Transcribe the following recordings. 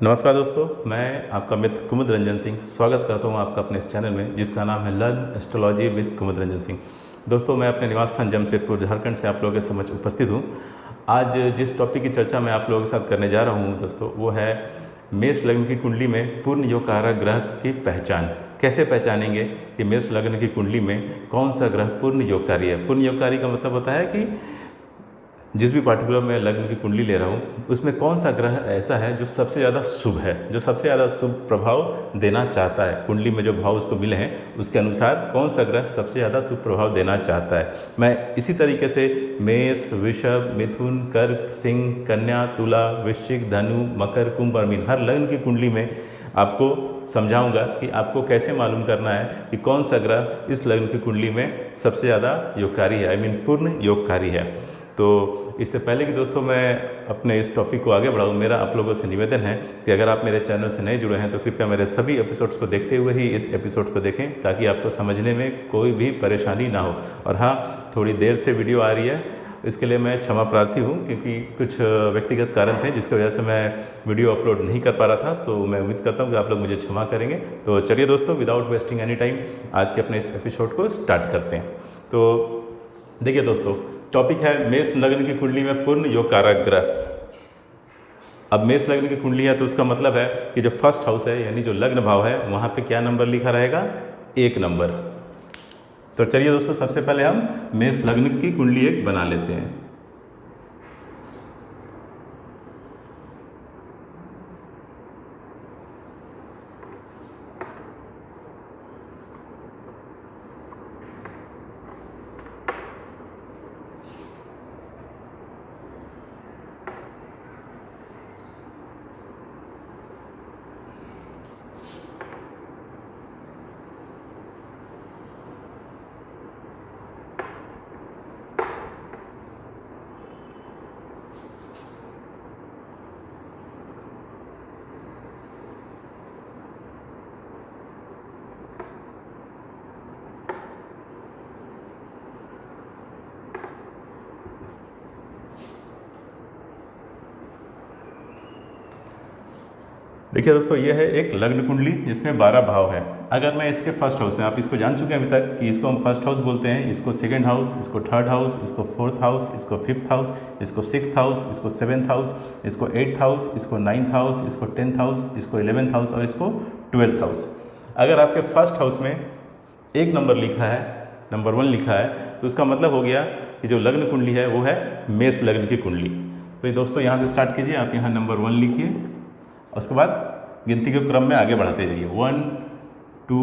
नमस्कार दोस्तों, मैं आपका मित्र कुमुद रंजन सिंह स्वागत करता हूं आपका अपने इस चैनल में जिसका नाम है लर्न एस्ट्रोलॉजी विद कुमुद रंजन सिंह। दोस्तों, मैं अपने निवास स्थान जमशेदपुर झारखंड से आप लोगों के समक्ष उपस्थित हूं। आज जिस टॉपिक की चर्चा मैं आप लोगों के साथ करने जा रहा हूं दोस्तों, वो है मेष लग्न की कुंडली में पूर्ण योग कारक ग्रह की पहचान। कैसे पहचानेंगे कि मेष लग्न की कुंडली में कौन सा ग्रह पूर्ण योगकारी है। पूर्ण योगकारी का मतलब होता है कि जिस भी पार्टिकुलर मैं लग्न की कुंडली ले रहा हूँ उसमें कौन सा ग्रह ऐसा है जो सबसे ज़्यादा शुभ है, जो सबसे ज़्यादा शुभ प्रभाव देना चाहता है। कुंडली में जो भाव उसको मिले हैं उसके अनुसार कौन सा ग्रह सबसे ज़्यादा शुभ प्रभाव देना चाहता है। मैं इसी तरीके से मेष, वृषभ, मिथुन, कर्क, सिंह, कन्या, तुला, वृश्चिक, धनु, मकर, कुंभ और मीन हर लग्न की कुंडली में आपको समझाऊंगा कि आपको कैसे मालूम करना है कि कौन सा ग्रह इस लग्न की कुंडली में सबसे ज़्यादा योगकारी है, पूर्ण योगकारी है। तो इससे पहले कि दोस्तों मैं अपने इस टॉपिक को आगे बढ़ाऊँ, मेरा आप लोगों से निवेदन है कि अगर आप मेरे चैनल से नए जुड़े हैं तो कृपया मेरे सभी एपिसोड्स को देखते हुए ही इस एपिसोड को देखें ताकि आपको समझने में कोई भी परेशानी ना हो। और हाँ, थोड़ी देर से वीडियो आ रही है, इसके लिए मैं क्षमा प्रार्थी हूँ क्योंकि कुछ व्यक्तिगत कारण थे जिसकी वजह से मैं वीडियो अपलोड नहीं कर पा रहा था। तो मैं उम्मीद करता हूँ कि आप लोग मुझे क्षमा करेंगे। तो चलिए दोस्तों, विदाउट वेस्टिंग एनी टाइम आज के अपने इस एपिसोड को स्टार्ट करते हैं। तो देखिए दोस्तों, टॉपिक है मेष लग्न की कुंडली में पूर्ण योग कारक ग्रह। अब मेष लग्न की कुंडली है तो उसका मतलब है कि जो फर्स्ट हाउस है यानी जो लग्न भाव है वहाँ पे क्या नंबर लिखा रहेगा? 1 नंबर। तो चलिए दोस्तों, सबसे पहले हम मेष लग्न की कुंडली एक बना लेते हैं। देखिए दोस्तों, ये है एक लग्न कुंडली जिसमें 12 भाव है। अगर मैं इसके फर्स्ट हाउस में, आप इसको जान चुके हैं अभी तक कि इसको हम फर्स्ट हाउस बोलते हैं, इसको सेकंड हाउस, इसको थर्ड हाउस, इसको फोर्थ हाउस, इसको फिफ्थ हाउस, इसको सिक्स्थ हाउस, इसको सेवेंथ हाउस, इसको एट्थ हाउस, इसको नाइन्थ हाउस, इसको 10th हाउस, इसको 11th हाउस और इसको 12th हाउस। अगर आपके फर्स्ट हाउस में 1 नंबर लिखा है, नंबर 1 लिखा है, तो उसका मतलब हो गया कि जो लग्न कुंडली है वो है मेष लग्न की कुंडली। तो ये दोस्तों यहाँ से स्टार्ट कीजिए, आप यहाँ नंबर 1 लिखिए, उसके बाद गिनती के क्रम में आगे बढ़ाते जाइए। 1 2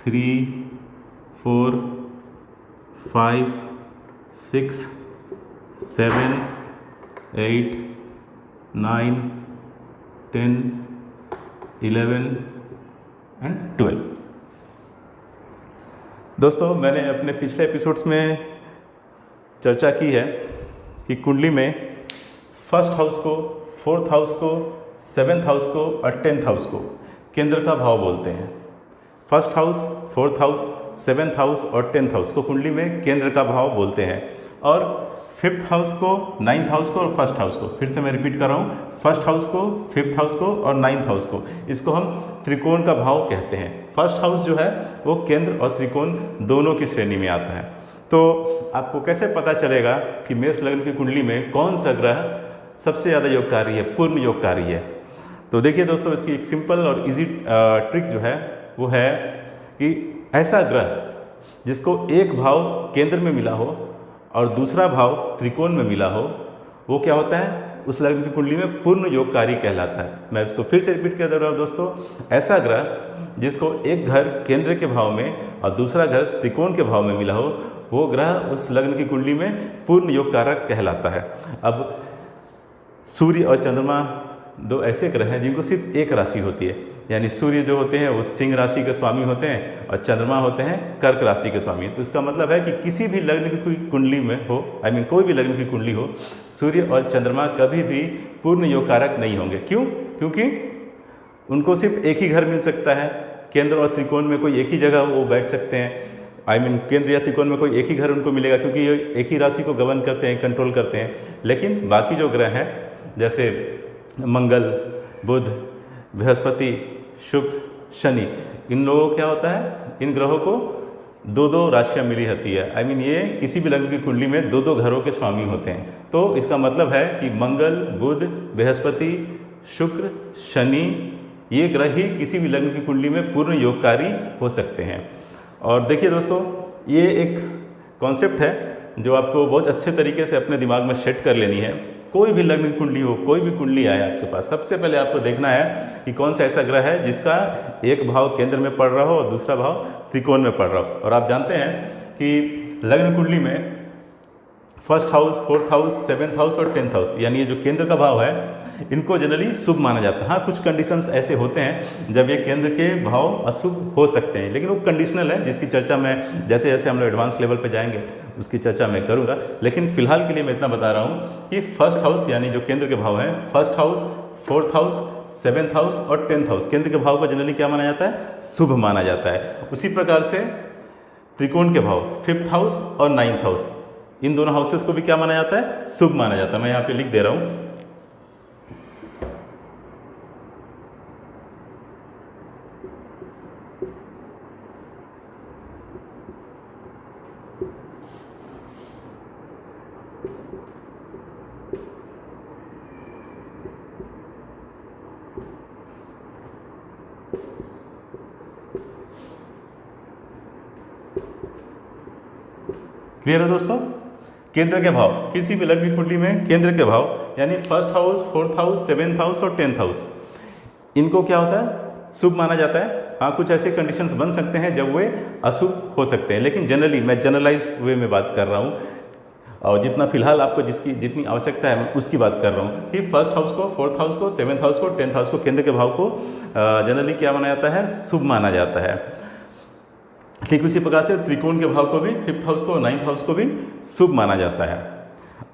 3 4 5 6 7 8 9 10 11 एंड 12। दोस्तों, मैंने अपने पिछले एपिसोड्स में चर्चा की है कि कुंडली में फर्स्ट हाउस को, फोर्थ हाउस को, 7th हाउस को और 10th हाउस को केंद्र का भाव बोलते हैं। First house, fourth house, 7th house और 10th हाउस को कुंडली में केंद्र का भाव बोलते हैं। और 5th हाउस को, 9th हाउस को और फर्स्ट हाउस को, फिर से मैं रिपीट कर रहा हूँ, फर्स्ट हाउस को, 5th हाउस को और 9th हाउस को, इसको हम त्रिकोण का भाव कहते हैं। फर्स्ट हाउस जो है वो केंद्र और त्रिकोण दोनों की श्रेणी में आता है। तो आपको कैसे पता चलेगा कि मेष लग्न की कुंडली में कौन सा ग्रह सबसे ज़्यादा योगकारी है, पूर्ण योगकारी है? तो देखिए दोस्तों, इसकी एक सिंपल और इजी ट्रिक जो है वो है कि ऐसा ग्रह जिसको एक भाव केंद्र में मिला हो और दूसरा भाव त्रिकोण में मिला हो, वो क्या होता है? उस लग्न की कुंडली में पूर्ण योगकारी कहलाता है। मैं इसको फिर से रिपीट कर दे रहा हूँ दोस्तों, ऐसा ग्रह जिसको एक घर केंद्र के भाव में और दूसरा घर त्रिकोण के भाव में मिला हो, वो ग्रह उस लग्न की कुंडली में पूर्ण योग कारक कहलाता है। अब सूर्य और चंद्रमा 2 ऐसे ग्रह हैं जिनको सिर्फ एक राशि होती है, यानी सूर्य जो होते हैं वो सिंह राशि के स्वामी होते हैं और चंद्रमा होते हैं कर्क राशि के स्वामी। तो इसका मतलब है कि किसी भी लग्न की कोई कुंडली में हो, कोई भी लग्न की कुंडली हो, सूर्य और चंद्रमा कभी भी पूर्ण योग कारक नहीं होंगे। क्यों? क्योंकि उनको सिर्फ एक ही घर मिल सकता है। केंद्र और त्रिकोण में कोई एक ही जगह वो बैठ सकते हैं। केंद्र या त्रिकोण में कोई एक ही घर उनको मिलेगा क्योंकि ये एक ही राशि को गवर्न करते हैं, कंट्रोल करते हैं। लेकिन बाकी जो ग्रह हैं जैसे मंगल, बुध, बृहस्पति, शुक्र, शनि, इन लोगों को क्या होता है, इन ग्रहों को दो दो राशियाँ मिली होती है। आई मीन ये किसी भी लग्न की कुंडली में दो दो घरों के स्वामी होते हैं। तो इसका मतलब है कि मंगल, बुध, बृहस्पति, शुक्र, शनि, ये ग्रह ही किसी भी लग्न की कुंडली में पूर्ण योगकारी हो सकते हैं। और देखिए दोस्तों, ये एक कॉन्सेप्ट है जो आपको बहुत अच्छे तरीके से अपने दिमाग में सेट कर लेनी है। कोई भी लग्न की कुंडली हो, कोई भी कुंडली आए आपके पास, सबसे पहले आपको देखना है कि कौन सा ऐसा ग्रह है जिसका एक भाव केंद्र में पड़ रहा हो और दूसरा भाव त्रिकोण में पड़ रहा हो। और आप जानते हैं कि लग्न कुंडली में first house, fourth house, seventh house और 10th हाउस, यानी ये जो केंद्र का भाव है, इनको जनरली शुभ माना जाता है। हाँ, कुछ कंडीशंस ऐसे होते हैं जब ये केंद्र के भाव अशुभ हो सकते हैं, लेकिन वो कंडीशनल है, जिसकी चर्चा मैं जैसे जैसे हम लोग एडवांस लेवल पे जाएंगे उसकी चर्चा मैं करूँगा। लेकिन फिलहाल के लिए मैं इतना बता रहा हूँ कि फर्स्ट हाउस यानी जो केंद्र के भाव हैं, first house, fourth house, seventh house और 10th हाउस, केंद्र के भाव को जनरली क्या माना जाता है, शुभ माना जाता है। उसी प्रकार से त्रिकोण के भाव, फिफ्थ हाउस और 9th हाउस, इन दोनों हाउसेस को भी क्या माना जाता है, शुभ माना जाता है। मैं यहाँ पे लिख दे रहा हूँ। क्लियर है दोस्तों? केंद्र के भाव, किसी भी लग्न की कुंडली में केंद्र के भाव यानी first house, fourth house, seventh house और 10th हाउस, इनको क्या होता है, शुभ माना जाता है। हाँ, कुछ ऐसे कंडीशंस बन सकते हैं जब वे अशुभ हो सकते हैं, लेकिन जनरली मैं जनरलाइज्ड वे में बात कर रहा हूँ और जितना फिलहाल आपको जिसकी जितनी आवश्यकता है मैं उसकी बात कर रहा हूँ कि फर्स्ट हाउस को, फोर्थ हाउस को, सेवेंथ हाउस को, 10th हाउस को, केंद्र के भाव को जनरली क्या माना जाता है, शुभ माना जाता है। ठीक उसी प्रकार से त्रिकोण के भाव को भी, फिफ्थ हाउस को और 9th हाउस को भी शुभ माना जाता है।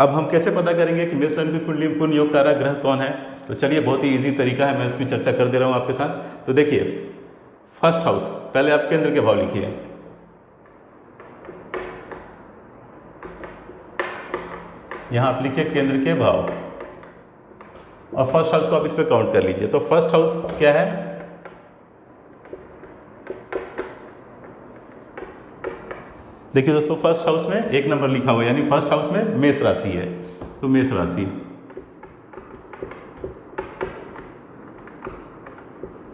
अब हम कैसे पता करेंगे कि मेष लग्न की कुंडली में पूर्ण योग कारक ग्रह कौन है? तो चलिए, बहुत ही इजी तरीका है, मैं उसकी चर्चा कर दे रहा हूँ आपके साथ। तो देखिए, फर्स्ट हाउस, पहले आप केंद्र के भाव लिखिए। यहाँ आप लिखिए केंद्र के भाव और फर्स्ट हाउस को आप इस पर काउंट कर लीजिए। तो फर्स्ट हाउस क्या है, देखिए दोस्तों, फर्स्ट हाउस में 1 नंबर लिखा हुआ है, यानी फर्स्ट हाउस में मेष राशि है। तो मेष राशि,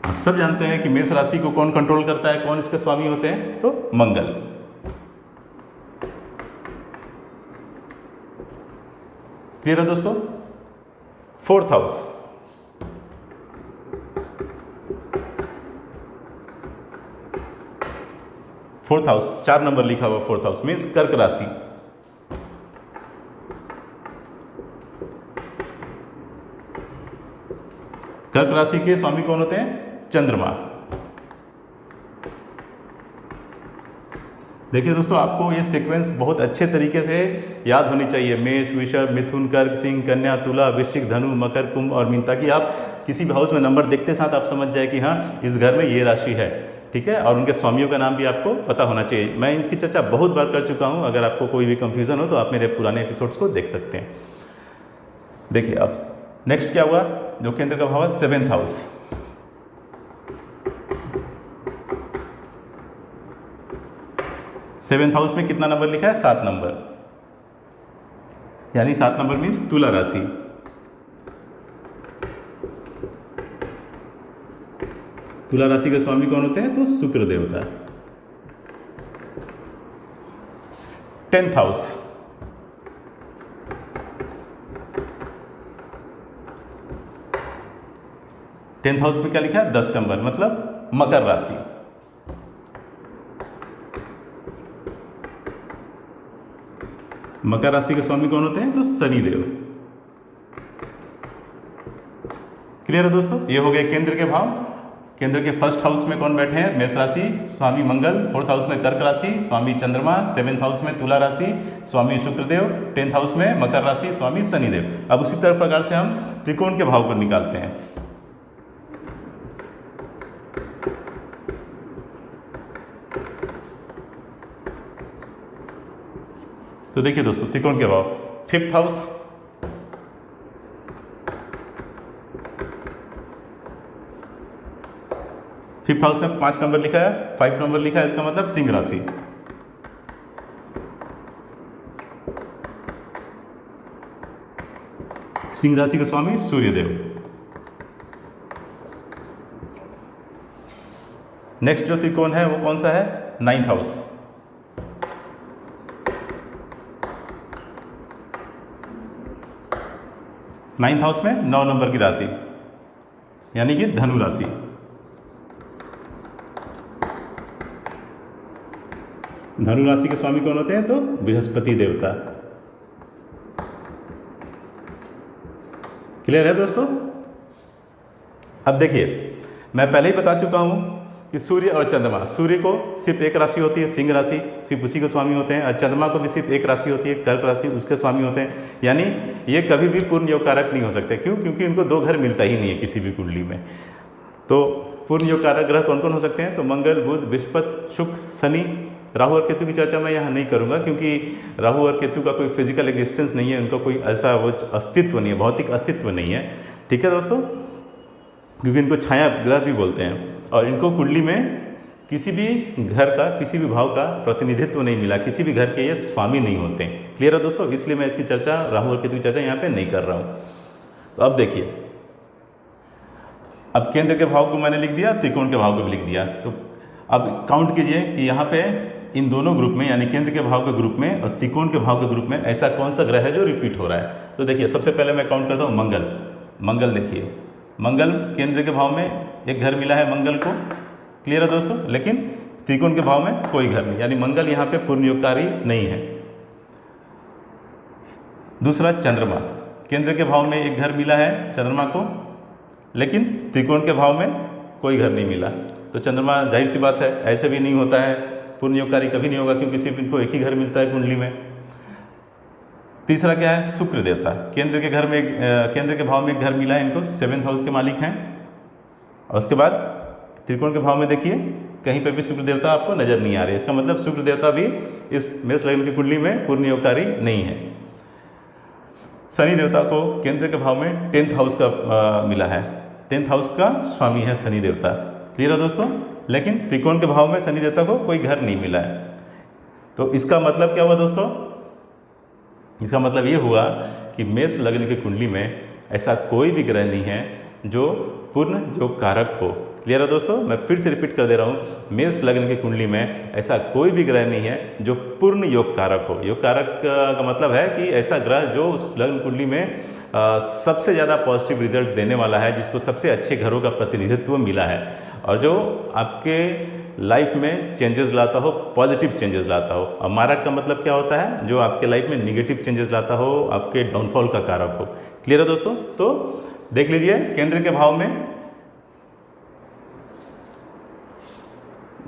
आप सब जानते हैं कि मेष राशि को कौन कंट्रोल करता है, कौन इसके स्वामी होते हैं, तो मंगल। क्लियर है दोस्तों? Fourth house, fourth house 4 number लिखा हुआ, फोर्थ हाउस मीन्स कर्क राशि। कर्क राशि के स्वामी कौन होते हैं, चंद्रमा। देखिए दोस्तों, आपको ये सीक्वेंस बहुत अच्छे तरीके से याद होनी चाहिए। मेष, वृषभ, मिथुन, कर्क, सिंह, कन्या, तुला, वृश्चिक, धनु, मकर, कुंभ और मीन, ताकि आप किसी भी हाउस में नंबर देखते साथ आप समझ जाए कि हाँ, इस घर में ये राशि है। ठीक है, और उनके स्वामियों का नाम भी आपको पता होना चाहिए। मैं इसकी चर्चा बहुत बार कर चुका हूँ, अगर आपको कोई भी कंफ्यूजन हो तो आप मेरे पुराने एपिसोड्स को देख सकते हैं। देखिए, अब नेक्स्ट क्या हुआ, जो केंद्र का भाव है, सेवेंथ हाउस। सेवेंथ हाउस में कितना नंबर लिखा है, 7 नंबर, यानी 7 नंबर मीन्स तुला राशि। तुला राशि के स्वामी कौन होते हैं, तो शुक्र देवता। 10th हाउस, 10th हाउस में क्या लिखा है, 10 नंबर, मतलब मकर राशि। मकर राशि के स्वामी कौन होते हैं, तो शनिदेव। क्लियर है दोस्तों? ये हो गए केंद्र के भाव। केंद्र के फर्स्ट हाउस में कौन बैठे हैं, मेष राशि, स्वामी मंगल। फोर्थ हाउस में कर्क राशि, स्वामी चंद्रमा। सेवेंथ हाउस में तुला राशि, स्वामी शुक्रदेव। 10th हाउस में मकर राशि, स्वामी शनिदेव। अब उसी तरह प्रकार से हम त्रिकोण के भाव को निकालते हैं। तो देखिए दोस्तों, त्रिकोण के भाव, फिफ्थ हाउस, 5th हाउस में 5 नंबर लिखा है, 5 नंबर लिखा है, इसका मतलब सिंह राशि। सिंह राशि के स्वामी सूर्यदेव। नेक्स्ट जो त्रिकोण है वो कौन सा है? 9th house. 9th हाउस में 9 नंबर की राशि यानी कि धनु राशि। धनु राशि के स्वामी कौन होते हैं? तो बृहस्पति देवता। क्लियर है दोस्तों? अब देखिए, मैं पहले ही बता चुका हूं कि सूर्य और चंद्रमा, सूर्य को सिर्फ एक राशि होती है सिंह राशि, सिर्फ उसी के स्वामी होते हैं, और चंद्रमा को भी सिर्फ एक राशि होती है कर्क राशि, उसके स्वामी होते हैं। यानी ये कभी भी पूर्ण योग कारक नहीं हो सकते। क्यों? क्योंकि इनको 2 घर मिलता ही नहीं है किसी भी कुंडली में। तो पूर्ण योग कारक ग्रह कौन कौन हो सकते हैं? तो मंगल, बुध, बृहस्पति, शुक्र, शनि। राहु और केतु की चर्चा मैं यहाँ नहीं करूँगा, क्योंकि राहु और केतु का कोई फिजिकल एग्जिस्टेंस नहीं है, उनका कोई ऐसा वो अस्तित्व नहीं है, भौतिक अस्तित्व नहीं है। ठीक है दोस्तों? क्योंकि इनको छाया ग्रह भी बोलते हैं, और इनको कुंडली में किसी भी घर का, किसी भी भाव का प्रतिनिधित्व नहीं मिला, किसी भी घर के ये स्वामी नहीं होते। क्लियर है दोस्तों? इसलिए मैं इसकी चर्चा, राहु और केतु की चर्चा यहाँ पे नहीं कर रहा हूँ। तो अब देखिए, अब केंद्र के भाव को मैंने लिख दिया, त्रिकोण के भाव को भी लिख दिया। तो अब काउंट कीजिए कि यहाँ पे इन दोनों ग्रुप में, यानी केंद्र के भाव के ग्रुप में और त्रिकोण के भाव के ग्रुप में ऐसा कौन सा ग्रह है जो रिपीट हो रहा है। तो देखिए, सबसे पहले मैं काउंट करता हूँ मंगल। मंगल देखिए, मंगल केंद्र के भाव में एक घर मिला है मंगल को। क्लियर है दोस्तों? लेकिन त्रिकोण के भाव में कोई घर नहीं, यानी मंगल यहाँ पे पूर्ण योगकारी नहीं है। दूसरा चंद्रमा, केंद्र के भाव में एक घर मिला है चंद्रमा को, लेकिन त्रिकोण के भाव में कोई घर नहीं मिला। तो चंद्रमा, जाहिर सी बात है, ऐसे भी नहीं होता है, पूर्ण योगकारी कभी नहीं होगा, क्योंकि सिर्फ इनको एक ही घर मिलता है कुंडली में। तीसरा क्या है? शुक्र देवता, केंद्र के घर में, केंद्र के भाव में एक घर मिला है इनको, 7th हाउस के मालिक हैं। और उसके बाद त्रिकोण के भाव में देखिए, कहीं पर भी शुक्र देवता आपको नजर नहीं आ रहे। इसका मतलब शुक्र देवता भी इस मेष लग्न की कुंडली में पूर्ण योगकारी नहीं है। शनि देवता को केंद्र के भाव में 10th हाउस का मिला है, 10th हाउस का स्वामी है शनि देवता। क्लियर है दोस्तों? लेकिन त्रिकोण के भाव में शनि देवता को कोई घर नहीं मिला है। तो इसका मतलब क्या हुआ दोस्तों? इसका मतलब ये हुआ कि मेष लग्न की कुंडली में ऐसा कोई भी ग्रह नहीं है जो पूर्ण योग कारक हो। क्लियर है दोस्तों? मैं फिर से रिपीट कर दे रहा हूँ, मेष लग्न की कुंडली में ऐसा कोई भी ग्रह नहीं है जो पूर्ण योग कारक हो। योग कारक का मतलब है कि ऐसा ग्रह जो उस लग्न कुंडली में सबसे ज़्यादा पॉजिटिव रिजल्ट देने वाला है, जिसको सबसे अच्छे घरों का प्रतिनिधित्व मिला है, और जो आपके लाइफ में चेंजेस लाता हो, पॉजिटिव चेंजेस लाता हो। और मारक का मतलब क्या होता है? जो आपके लाइफ में निगेटिव चेंजेस लाता हो, आपके डाउनफॉल का कारक हो। क्लियर है दोस्तों? तो देख लीजिए, केंद्र के भाव में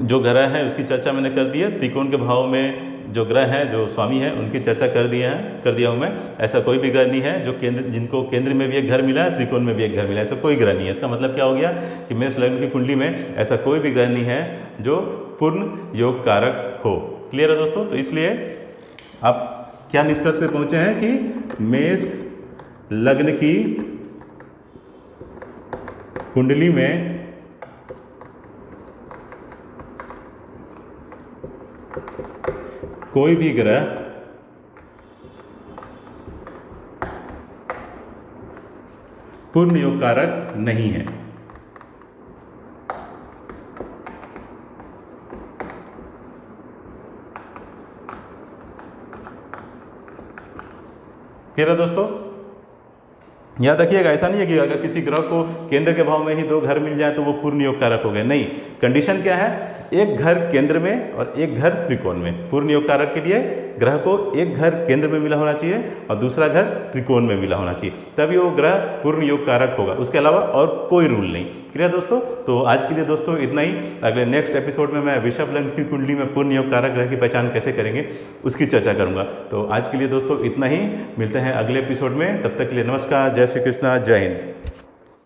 जो ग्रह है उसकी चर्चा मैंने कर दी है। त्रिकोण के भाव में जो ग्रह हैं, जो स्वामी हैं, उनकी चर्चा कर दिया हूँ मैं। ऐसा कोई भी ग्रह नहीं है जो जिनको केंद्र में भी एक घर मिला है, त्रिकोण में भी एक घर मिला है, ऐसा कोई ग्रह नहीं है। इसका मतलब क्या हो गया कि मेष लग्न की कुंडली में ऐसा कोई भी ग्रह नहीं है जो पूर्ण योग कारक हो। क्लियर है दोस्तों? तो इसलिए आप क्या निष्कर्ष पे पहुंचे हैं कि मेष लग्न की कुंडली में कोई भी ग्रह पूर्ण योग कारक नहीं है। क्लियर है दोस्तों? याद रखिएगा, ऐसा नहीं है कि अगर किसी ग्रह को केंद्र के भाव में ही 2 घर मिल जाए तो वो पूर्ण योग कारक हो गए। नहीं, कंडीशन क्या है? एक घर केंद्र में और एक घर त्रिकोण में। पूर्ण योग कारक के लिए ग्रह को एक घर केंद्र में मिला होना चाहिए और दूसरा घर त्रिकोण में मिला होना चाहिए, तभी वो ग्रह पूर्ण योग कारक होगा। उसके अलावा और कोई रूल नहीं। क्लियर दोस्तों? तो आज के लिए दोस्तों इतना ही। अगले नेक्स्ट एपिसोड में मैं वृषभ लग्न की कुंडली में पूर्ण योग कारक ग्रह की पहचान कैसे करेंगे उसकी चर्चा करूंगा। तो आज के लिए दोस्तों इतना ही, मिलते हैं अगले एपिसोड में। तब तक के लिए नमस्कार, जय श्री कृष्णा, जय हिंद।